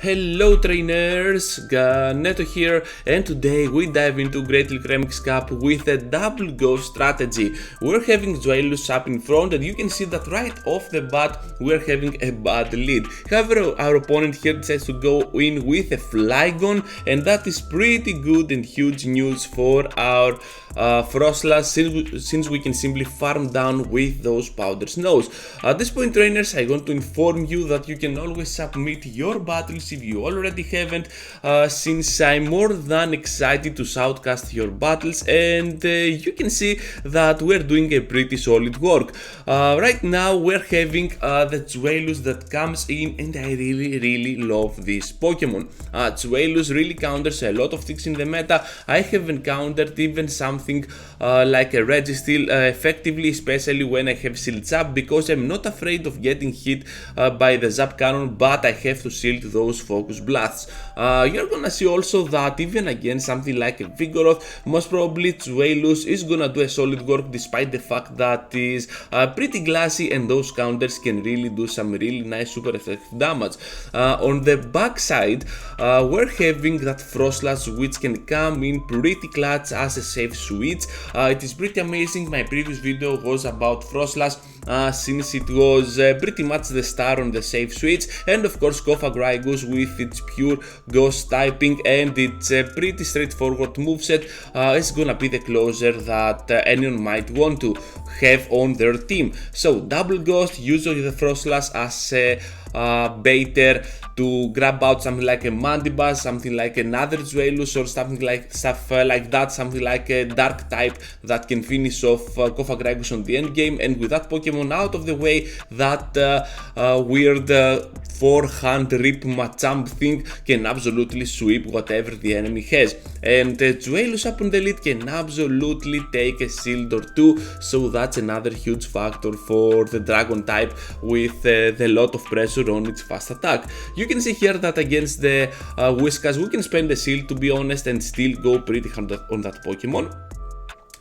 Hello trainers, Neto here, and today we dive into Great League Remix Cup with a double go strategy. We're having Zweilous up in front, and you can see that right off the bat we're having a bad lead. However, our opponent here decides to go in with a Flygon, and that is pretty good and huge news for our Froslass, since we can simply farm down with those powder snows. At this point trainers, I want to inform you that you can always submit your battles if you already haven't, since I'm more than excited to shoutcast your battles, and you can see that we're doing a pretty solid work. Right now we're having the Zweilous that comes in, and I really love this Pokemon. Zweilous really counters a lot of things in the meta. I have encountered even something like a Registeel effectively, especially when I have Shield Zap, because I'm not afraid of getting hit by the Zap Cannon, but I have to shield those Focus Blasts. You're gonna see also that even against something like a Vigoroth, most probably Zweilous is gonna do a solid work, despite the fact that it is pretty glassy, and those counters can really do some really nice super effective damage. On the back side, we're having that Froslass, which can come in pretty clutch as a safe switch. It is pretty amazing. My previous video was about Froslass, since it was pretty much the star on the safe switch, and of course Cofagrigus with its pure ghost typing and its pretty straightforward moveset is gonna be the closer that anyone might want to have on their team. So double ghost, usually the Froslass as a baiter to grab out something like a Mandibuzz, something like another Zweilous, or something like that, something like a dark type that can finish off Cofagrigus on the end game. And with that Pokemon out of the way, that weird forehand rip Machamp thing can absolutely sweep whatever the enemy has. And Zweilous up on the lead can absolutely take a shield or two, so that's another huge factor for the Dragon type with the lot of pressure on its fast attack. You can see here that against the Whiscash we can spend a shield, to be honest, and still go pretty hard on that Pokemon.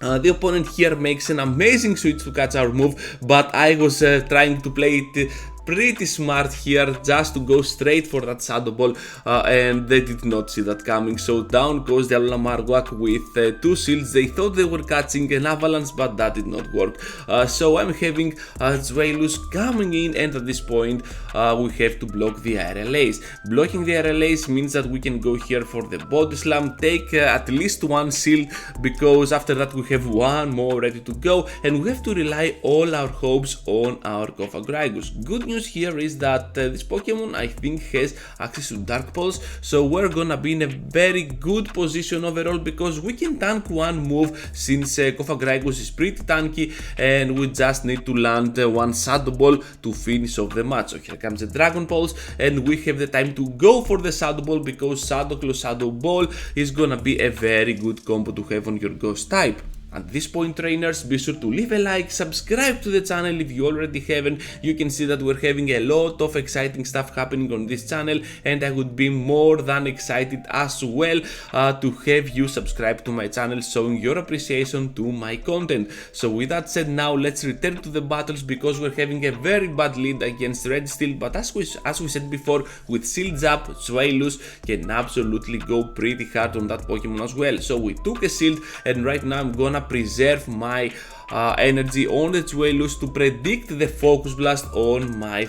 The opponent here makes an amazing switch to catch our move, but I was trying to play it pretty smart here, just to go straight for that Shadow Ball, and they did not see that coming. So down goes the Margwak with two shields. They thought they were catching an Avalanche, but that did not work. So I'm having Zweilous coming in, and at this point we have to block the RLAs. Blocking the RLAs means that we can go here for the Body Slam, take at least one shield, because after that we have one more ready to go, and we have to rely all our hopes on our Cofagrigus. Good news here is that this Pokemon, I think, has access to Dark Pulse, so we're gonna be in a very good position overall, because we can tank one move, since Cofagrigus is pretty tanky, and we just need to land one Shadow Ball to finish off the match. So here comes the Dragon Pulse, and we have the time to go for the Shadow Ball, because Shadow Claw Shadow Ball is gonna be a very good combo to have on your Ghost type. At this point trainers, be sure to leave a like, subscribe to the channel if you already haven't. You can see that we're having a lot of exciting stuff happening on this channel, and I would be more than excited as well to have you subscribe to my channel, showing your appreciation to my content. So with that said, now let's return to the battles, because we're having a very bad lead against Registeel, but as we said before, with Shield Zap, Zweilous can absolutely go pretty hard on that Pokemon as well. So we took a shield, and right now I'm gonna preserve my energy on the Zweilous to predict the Focus Blast on my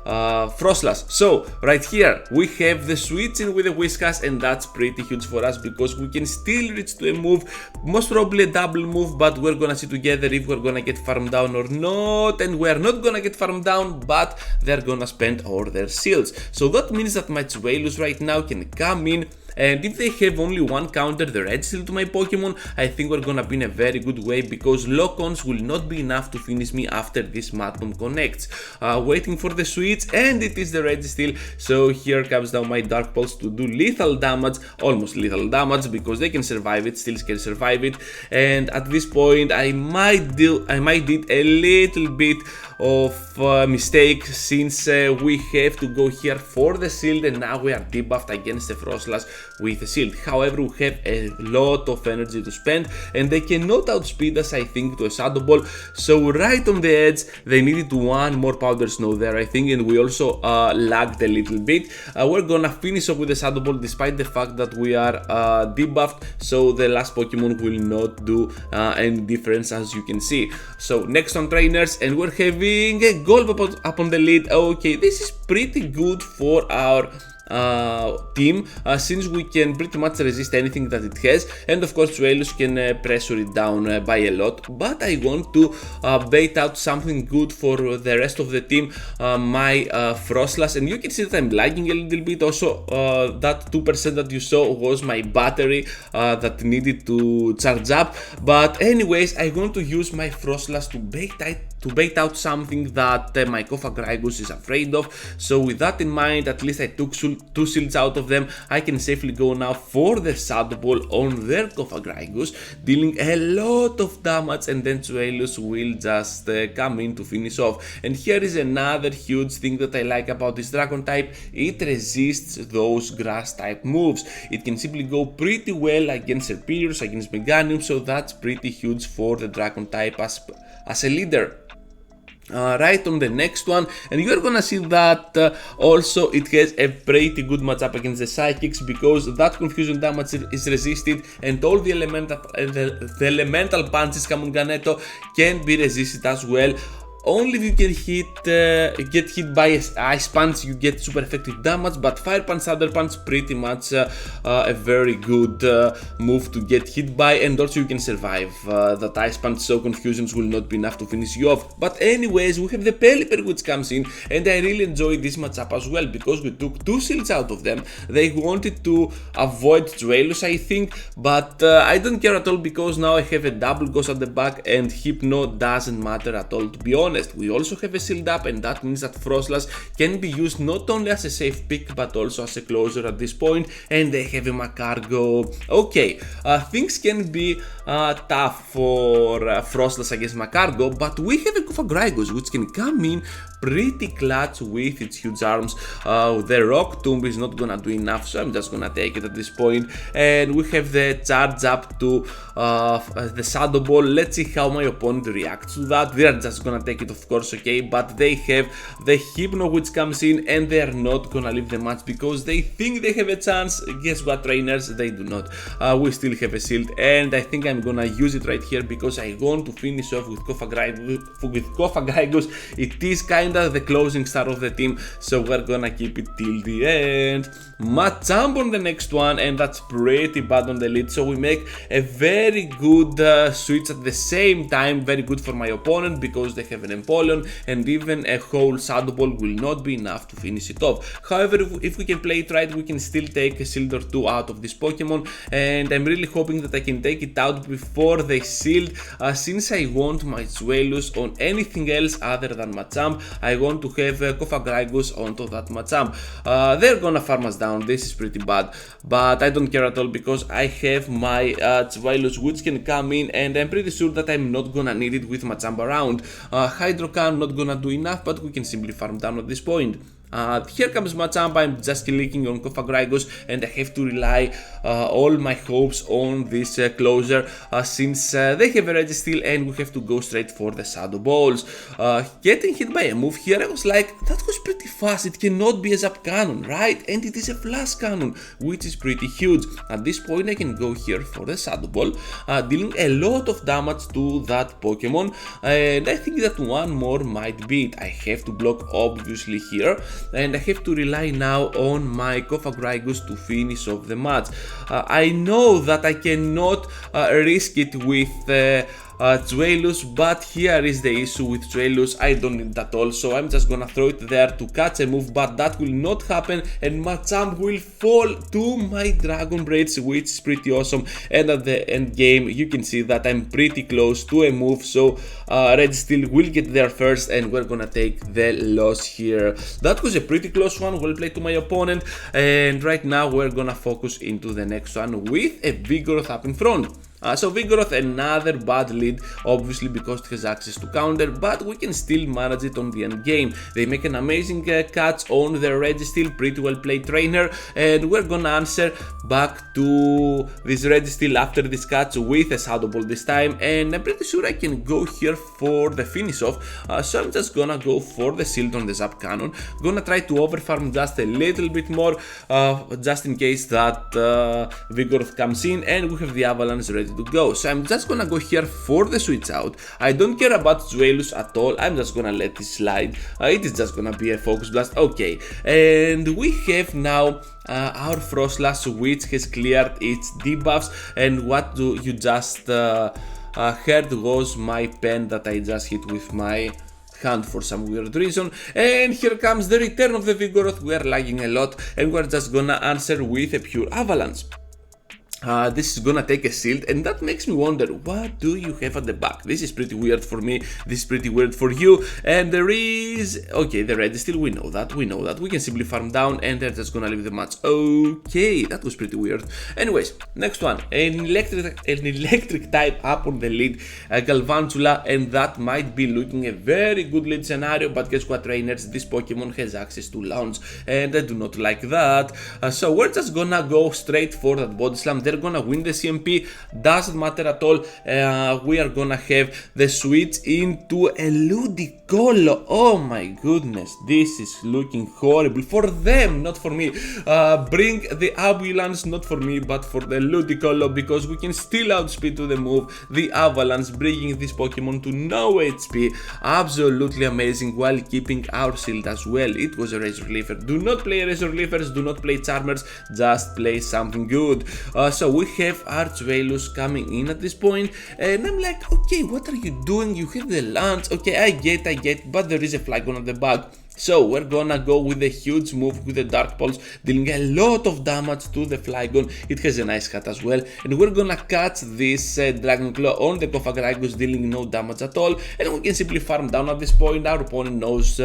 Froslass. So right here we have the switch in with the Whiscash, and that's pretty huge for us, because we can still reach to a move, most probably a double move, but we're gonna see together if we're gonna get farmed down or not. And we're not gonna get farmed down, but they're gonna spend all their shields. So that means that my Zweilous right now can come in, and if they have only one counter, the Registeel to my Pokemon, I think we're gonna be in a very good way, because lock-ons will not be enough to finish me after this Machamp connects. Waiting for the switch, and it is the Registeel. So here comes now my Dark Pulse to do lethal damage, almost lethal damage, because they can survive it, still can survive it. And at this point I might do a little bit of mistake, since we have to go here for the shield, and now we are debuffed against the Froslass with the shield. However, we have a lot of energy to spend, and they cannot outspeed us, I think, to a Shadow Ball. So right on the edge, they needed one more Powder Snow there, I think, and we also lagged a little bit. We're gonna finish off with the Shadow Ball despite the fact that we are debuffed, so the last Pokemon will not do any difference, as you can see. So next on trainers, and we're having a Golbat up on the lead. Okay, this is pretty good for our team, since we can pretty much resist anything that it has, and of course Zweilous can pressure it down by a lot. But I want to bait out something good for the rest of the team, my Froslass, and you can see that I'm lagging a little bit. Also that 2% that you saw was my battery that needed to charge up. But anyways, I want to use my Froslass to bait out something that my Cofagrigus is afraid of. So with that in mind, at least I took 2 shields out of them. I can safely go now for the Shadow Ball on their Cofagrigus, dealing a lot of damage, and then Zweilous will just come in to finish off. And here is another huge thing that I like about this Dragon type: it resists those grass type moves. It can simply go pretty well against Serperius, against Meganium, so that's pretty huge for the Dragon type as a leader. Right on the next one, and you're gonna see that also it has a pretty good matchup against the Psychics, because that confusion damage is resisted, and all the elemental punches coming Ganeto can be resisted as well. Only if you get hit by Ice Punch, you get super effective damage, but Fire Punch, Thunder Punch, pretty much a very good move to get hit by, and also you can survive that Ice Punch, so confusions will not be enough to finish you off. But anyways, we have the Pelipper which comes in, and I really enjoy this matchup as well, because we took 2 shields out of them. They wanted to avoid Zweilous, I think, but I don't care at all, because now I have a double ghost at the back, and Hypno doesn't matter at all, to be honest. We also have a shield up, and that means that Froslass can be used not only as a safe pick but also as a closer at this point, and they have a Macargo. Okay, things can be tough for Froslass against Macargo, but we have a Cofagrigus which can come in pretty clutch with its huge arms. The Rock Tomb is not gonna do enough, so I'm just gonna take it at this point. And we have the charge up to the Shadow Ball. Let's see how my opponent reacts to that. They are just gonna take it, of course, okay, but they have the Hypno which comes in, and they are not gonna leave the match because they think they have a chance. Guess what, trainers? They do not. We still have a shield, and I think I'm gonna use it right here because I want to finish off with Cofagrigus. It is kinda the closing star of the team, so we're gonna keep it till the end. Machamp on the next one, and that's pretty bad on the lead, so we make a very good switch at the same time. Very good for my opponent because they have an Empoleon, and even a whole Shadow Ball will not be enough to finish it off. However, if we can play it right, we can still take a shield or 2 out of this Pokemon, and I'm really hoping that I can take it out before they shield, since I want my Zweilous on anything else other than Machamp. I want to have Cofagrigus onto that Machamp. They're gonna farm us down. This is pretty bad, but I don't care at all because I have my Zweilous which can come in, and I'm pretty sure that I'm not gonna need it with Machamp around. Hydro Can not gonna do enough, but we can simply farm down at this point. Here comes Machamp. I'm just clicking on Cofagrigus, and I have to rely all my hopes on this closer, since they have a Registeel and we have to go straight for the Shadow Balls. Getting hit by a move here, I was like, that was pretty fast. It cannot be a Zap Cannon, right? And it is a Flash Cannon, which is pretty huge. At this point, I can go here for the Shadow Ball, dealing a lot of damage to that Pokemon, and I think that one more might be it. I have to block, obviously, here, and I have to rely now on my Cofagrigus to finish off the match. I know that I cannot risk it with Zweilous, but here is the issue with Zweilous. I don't need that all, so I'm just gonna throw it there to catch a move, but that will not happen, and Machamp will fall to my Dragon Braids, which is pretty awesome. And at the end game, you can see that I'm pretty close to a move, so Registeel will get there first, and we're gonna take the loss here. That was a pretty close one. Well played to my opponent, and right now we're gonna focus into the next one with a Vigoroth up in front. So Vigoroth, another bad lead, obviously because it has access to counter, but we can still manage it on the end game. They make an amazing catch on the Registeel, pretty well played trainer, and we're gonna answer back to this Registeel after this catch with a Shadow Ball this time, and I'm pretty sure I can go here for the finish off, so I'm just gonna go for the shield on the Zap Cannon. Gonna try to overfarm just a little bit more, just in case that Vigoroth comes in, and we have the Avalanche ready to go. So I'm just gonna go here for the switch out. I don't care about Zweilous at all, I'm just gonna let this slide. It is just gonna be a Focus Blast, okay. And we have now our Froslass, which has cleared its debuffs, and what do you just heard was my pen that I just hit with my hand for some weird reason. And here comes the return of the Vigoroth. We are lagging a lot, and we're just gonna answer with a pure Avalanche. This is gonna take a shield, and that makes me wonder, what do you have at the back? This is pretty weird for me, this is pretty weird for you, and there is, okay, the Registeel, we know that, we can simply farm down, and they're just gonna leave the match. Okay, that was pretty weird. Anyways, next one, an electric type up on the lead, Galvantula, and that might be looking a very good lead scenario, but guess what, trainers, this Pokemon has access to launch, and I do not like that, so we're just gonna go straight for that Body Slam. They're gonna win the CMP, doesn't matter at all. We are gonna have the switch into a Ludicolo. Oh my goodness, this is looking horrible for them, not for me. Bring the ambulance, not for me, but for the Ludicolo, because we can still outspeed to the move the Avalanche, bringing this Pokemon to no HP. Absolutely amazing, while keeping our shield as well. It was a Razor Leafer. Do not play Razor Leafers, do not play Charmers, just play something good. So we have our Zweilous coming in at this point, and I'm like, okay, what are you doing? You have the launch, okay, I get, but there is a Flygon at the back. So we're gonna go with a huge move with the Dark Pulse, dealing a lot of damage to the Flygon. It has a nice cut as well, and we're gonna catch this Dragon Claw on the Cofagrigus, dealing no damage at all, and we can simply farm down at this point. Our opponent knows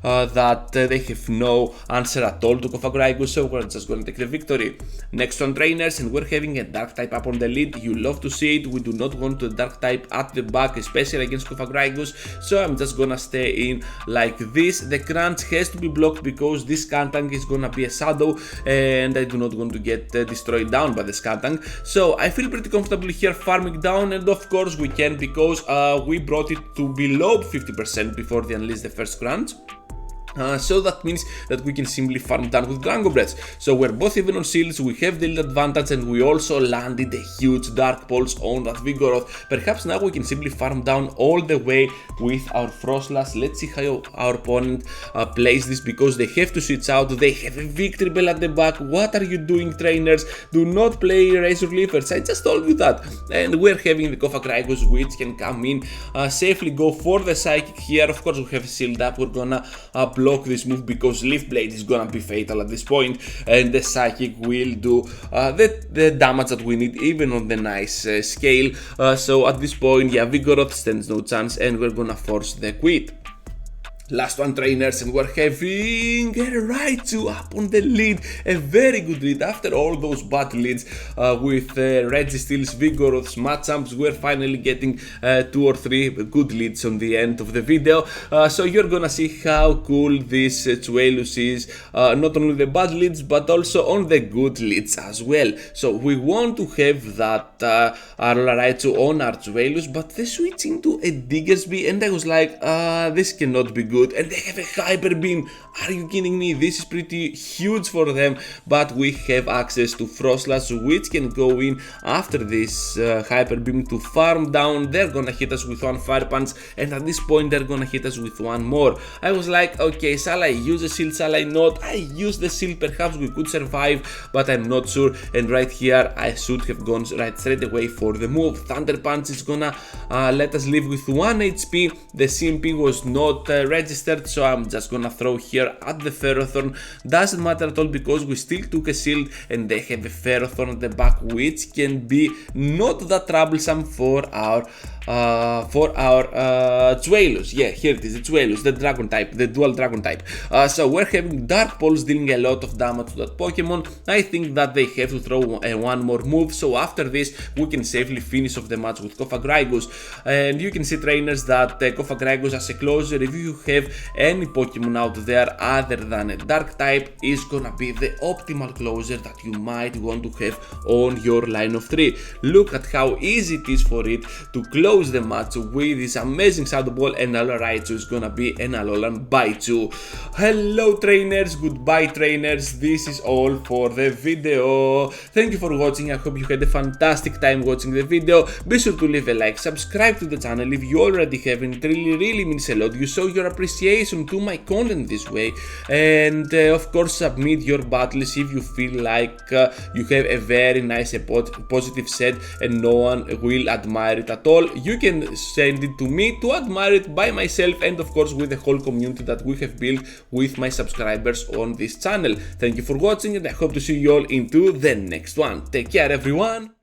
that they have no answer at all to Cofagrigus, so we're just gonna take the victory. Next on trainers, and we're having a Dark type up on the lead. You love to see it. We do not want a Dark type at the back, especially against Cofagrigus, so I'm just gonna stay in like this. The Crunch has to be blocked because this Skuntank is gonna be a shadow, and I do not want to get destroyed down by the Skuntank. So I feel pretty comfortable here farming down, and of course we can, because we brought it to below 50% before they unleash the first Crunch. So that means that we can simply farm down with Dragon Breath. So we're both even on shields, we have the lead advantage, and we also landed a huge Dark Pulse on that Vigoroth. Perhaps now we can simply farm down all the way with our Froslass. Let's see how our opponent plays this, because they have to switch out. They have a Victory Bell at the back. What are you doing, trainers? Do not play Razor Leafers, I just told you that. And we're having the Cofagrigus, which can come in, safely go for the Psychic here. Of course we have a shield up, we're gonna block this move because Leaf Blade is gonna be fatal at this point, and the Psychic will do the damage that we need, even on the nice scale. So at this point, yeah, Vigoroth stands no chance, and we're gonna force the quit. Last one, trainers, and we're having a Raichu up on the lead. A very good lead after all those bad leads with Registeels, Vigoroths, Machamps. We're finally getting 2 or 3 good leads on the end of the video. So you're gonna see how cool this Zweilous is. Not only the bad leads, but also on the good leads as well. So we want to have that Raichu on our Zweilous, but they switch into a Diggersby, and I was like, this cannot be good. And they have a Hyper Beam. Are you kidding me? This is pretty huge for them, but we have access to Froslass, which can go in after this Hyper Beam to farm down. They're gonna hit us with one Fire Punch, and at this point they're gonna hit us with one more. I was like, okay, shall I use the shield, shall I not? I use the shield, perhaps we could survive, but I'm not sure. And right here I should have gone right straight away for the move. Thunder Punch is gonna let us live with 1 HP. The CMP was not ready registered, so I'm just gonna throw here at the Ferrothorn. Doesn't matter at all because we still took a shield and they have a Ferrothorn at the back, which can be not that troublesome for our Zweilous. Yeah, here it is, the Zweilous, the dragon type, the dual dragon type. So we're having Dark Pulse dealing a lot of damage to that Pokemon. I think that they have to throw one more move, so after this we can safely finish off the match with Cofagrigus. And you can see, trainers, that Cofagrigus as a closer, if you have any Pokemon out there other than a dark type, is gonna be the optimal closer that you might want to have on your line of 3. Look at how easy it is for it to close the match with this amazing Shadow Ball, and Alolan Raichu is gonna be an Alolan Baichu. Hello trainers, goodbye trainers, this is all for the video. Thank you for watching, I hope you had a fantastic time watching the video. Be sure to leave a like, subscribe to the channel if you already haven't, it really means a lot. You show your appreciation to my content this way, and of course submit your battles if you feel like you have a very nice positive set and no one will admire it at all. You can send it to me to admire it by myself, and of course with the whole community that we have built with my subscribers on this channel. Thank you for watching, and I hope to see you all into the next one. Take care everyone.